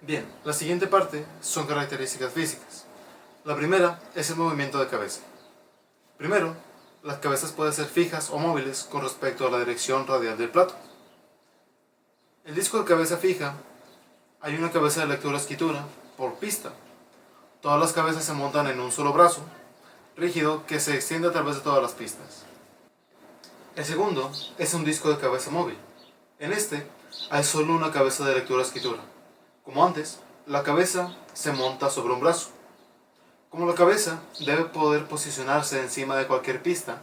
Bien, la siguiente parte son características físicas. La primera es el movimiento de cabeza. Primero, las cabezas pueden ser fijas o móviles con respecto a la dirección radial del plato. El disco de cabeza fija, hay una cabeza de lectura-escritura por pista. Todas las cabezas se montan en un solo brazo rígido que se extiende a través de todas las pistas. El segundo es un disco de cabeza móvil. En este hay solo una cabeza de lectura-escritura. Como antes, la cabeza se monta sobre un brazo. Como la cabeza debe poder posicionarse encima de cualquier pista,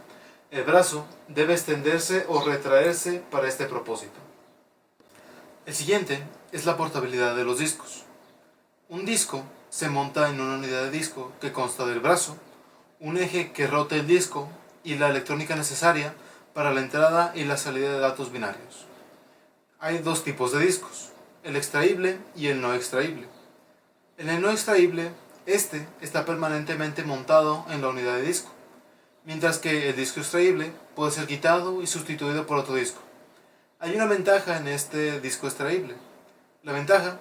el brazo debe extenderse o retraerse para este propósito. El siguiente es la portabilidad de los discos. Un disco se monta en una unidad de disco que consta del brazo, un eje que rote el disco y la electrónica necesaria para la entrada y la salida de datos binarios. Hay dos tipos de discos, el extraíble y el no extraíble. En el no extraíble, este está permanentemente montado en la unidad de disco, mientras que el disco extraíble puede ser quitado y sustituido por otro disco. Hay una ventaja en este disco extraíble. La ventaja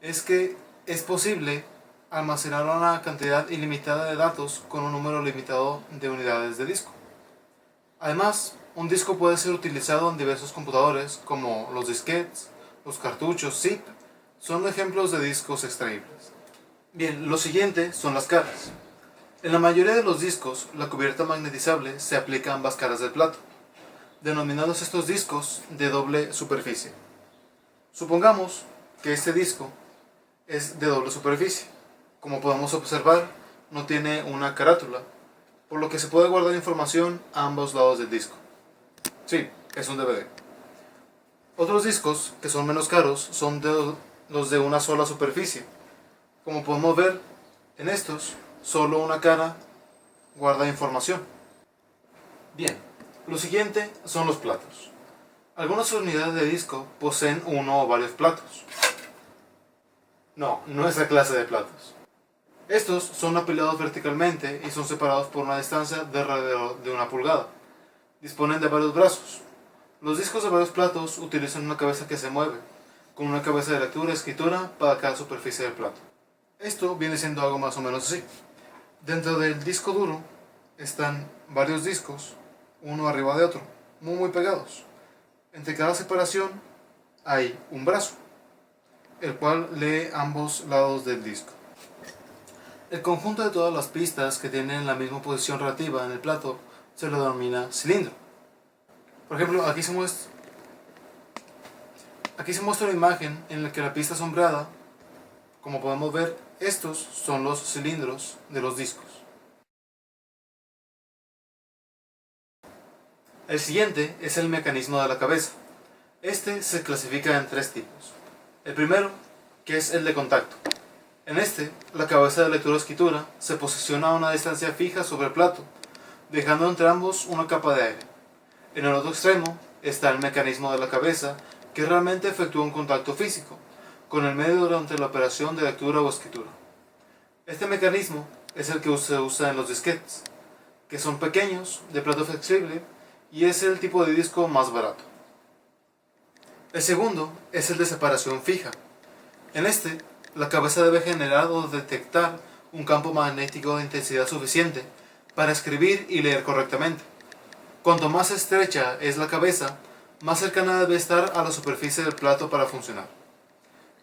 es que es posible almacenar una cantidad ilimitada de datos con un número limitado de unidades de disco. Además, un disco puede ser utilizado en diversos computadores como los disquetes, los cartuchos ZIP, son ejemplos de discos extraíbles. Bien, lo siguiente son las caras. En la mayoría de los discos, la cubierta magnetizable se aplica a ambas caras del plato, denominados estos discos de doble superficie. Supongamos que este disco es de doble superficie. Como podemos observar, no tiene una carátula, por lo que se puede guardar información a ambos lados del disco. Sí, es un DVD. Otros discos, que son menos caros, son los de una sola superficie. Como podemos ver, en estos, solo una cara guarda información. Bien, lo siguiente son los platos. Algunas unidades de disco poseen uno o varios platos. No esa clase de platos. Estos son apilados verticalmente y son separados por una distancia de alrededor de 1 pulgada. Disponen de varios brazos. Los discos de varios platos utilizan una cabeza que se mueve, con una cabeza de lectura y escritura para cada superficie del plato. Esto viene siendo algo más o menos así. Dentro del disco duro están varios discos, uno arriba de otro, muy pegados. Entre cada separación hay un brazo, el cual lee ambos lados del disco. El conjunto de todas las pistas que tienen la misma posición relativa en el plato se le denomina cilindro. Por ejemplo, aquí se muestra una imagen en la que la pista sombreada, como podemos ver, estos son los cilindros de los discos. El siguiente es el mecanismo de la cabeza. Este se clasifica en 3 tipos. El primero, que es el de contacto. En este, la cabeza de lectura-escritura se posiciona a una distancia fija sobre el plato, dejando entre ambos una capa de aire. En el otro extremo está el mecanismo de la cabeza, que realmente efectúa un contacto físico con el medio durante la operación de lectura o escritura. Este mecanismo es el que se usa en los disquetes, que son pequeños, de plato flexible, y es el tipo de disco más barato. El segundo es el de separación fija. En este, la cabeza debe generar o detectar un campo magnético de intensidad suficiente para escribir y leer correctamente. Cuanto más estrecha es la cabeza, más cercana debe estar a la superficie del plato para funcionar.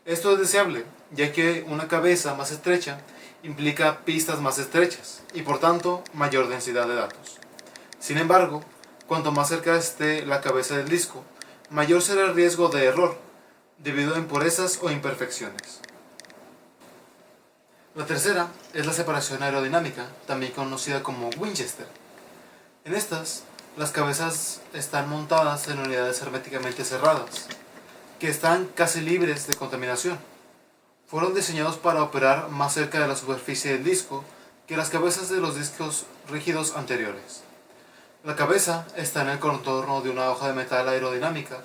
Esto es deseable, ya que una cabeza más estrecha implica pistas más estrechas y por tanto mayor densidad de datos. Sin embargo, cuanto más cerca esté la cabeza del disco, mayor será el riesgo de error, debido a impurezas o imperfecciones. La tercera es la separación aerodinámica, también conocida como Winchester. En estas, las cabezas están montadas en unidades herméticamente cerradas, que están casi libres de contaminación. Fueron diseñados para operar más cerca de la superficie del disco que las cabezas de los discos rígidos anteriores. La cabeza está en el contorno de una hoja de metal aerodinámica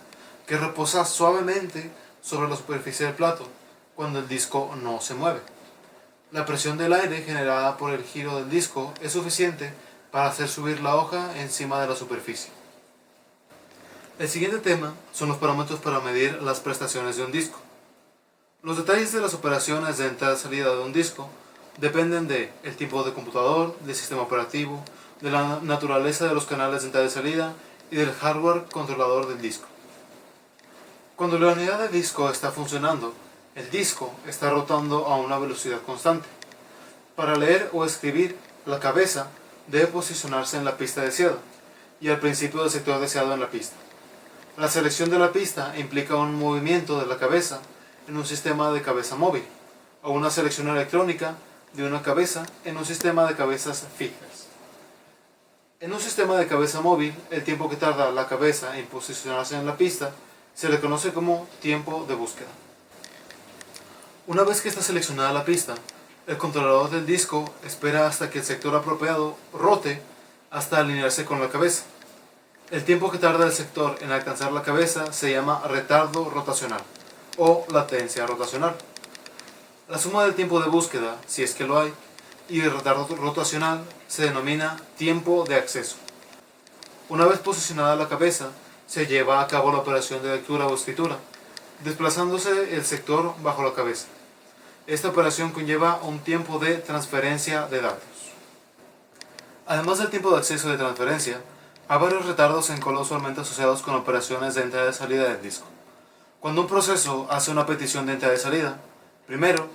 que reposa suavemente sobre la superficie del plato cuando el disco no se mueve. La presión del aire generada por el giro del disco es suficiente para hacer subir la hoja encima de la superficie. El siguiente tema son los parámetros para medir las prestaciones de un disco. Los detalles de las operaciones de entrada y salida de un disco dependen de el tipo de computador, del sistema operativo, de la naturaleza de los canales de entrada y salida y del hardware controlador del disco. Cuando la unidad de disco está funcionando, el disco está rotando a una velocidad constante. Para leer o escribir, la cabeza debe posicionarse en la pista deseada y al principio del sector deseado en la pista. La selección de la pista implica un movimiento de la cabeza en un sistema de cabeza móvil o una selección electrónica de una cabeza en un sistema de cabezas fijas. En un sistema de cabeza móvil, el tiempo que tarda la cabeza en posicionarse en la pista se le conoce como tiempo de búsqueda. Una vez que está seleccionada la pista, el controlador del disco espera hasta que el sector apropiado rote hasta alinearse con la cabeza. El tiempo que tarda el sector en alcanzar la cabeza se llama retardo rotacional o latencia rotacional. La suma del tiempo de búsqueda, si es que lo hay, y el retardo rotacional se denomina tiempo de acceso. Una vez posicionada la cabeza, se lleva a cabo la operación de lectura o escritura, desplazándose el sector bajo la cabeza. Esta operación conlleva un tiempo de transferencia de datos. Además del tiempo de acceso y de transferencia, hay varios retardos en cola usualmente asociados con operaciones de entrada y salida del disco. Cuando un proceso hace una petición de entrada y salida, primero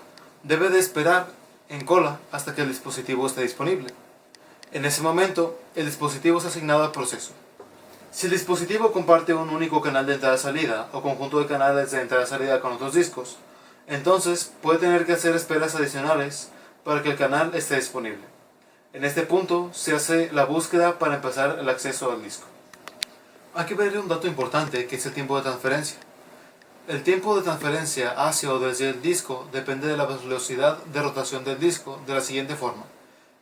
debe de esperar en cola hasta que el dispositivo esté disponible. En ese momento, el dispositivo es asignado al proceso. Si el dispositivo comparte un único canal de entrada y salida o conjunto de canales de entrada y salida con otros discos, entonces puede tener que hacer esperas adicionales para que el canal esté disponible. En este punto se hace la búsqueda para empezar el acceso al disco. Hay que ver un dato importante que es el tiempo de transferencia. El tiempo de transferencia hacia o desde el disco depende de la velocidad de rotación del disco de la siguiente forma,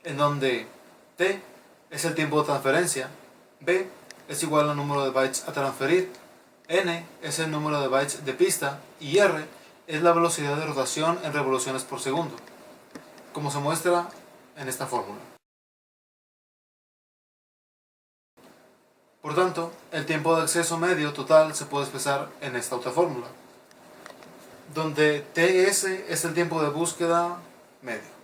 en donde T es el tiempo de transferencia, B es igual al número de bytes a transferir, N es el número de bytes de pista y R es la velocidad de rotación en revoluciones por segundo, como se muestra en esta fórmula. Por tanto, el tiempo de acceso medio total se puede expresar en esta otra fórmula, donde TS es el tiempo de búsqueda medio.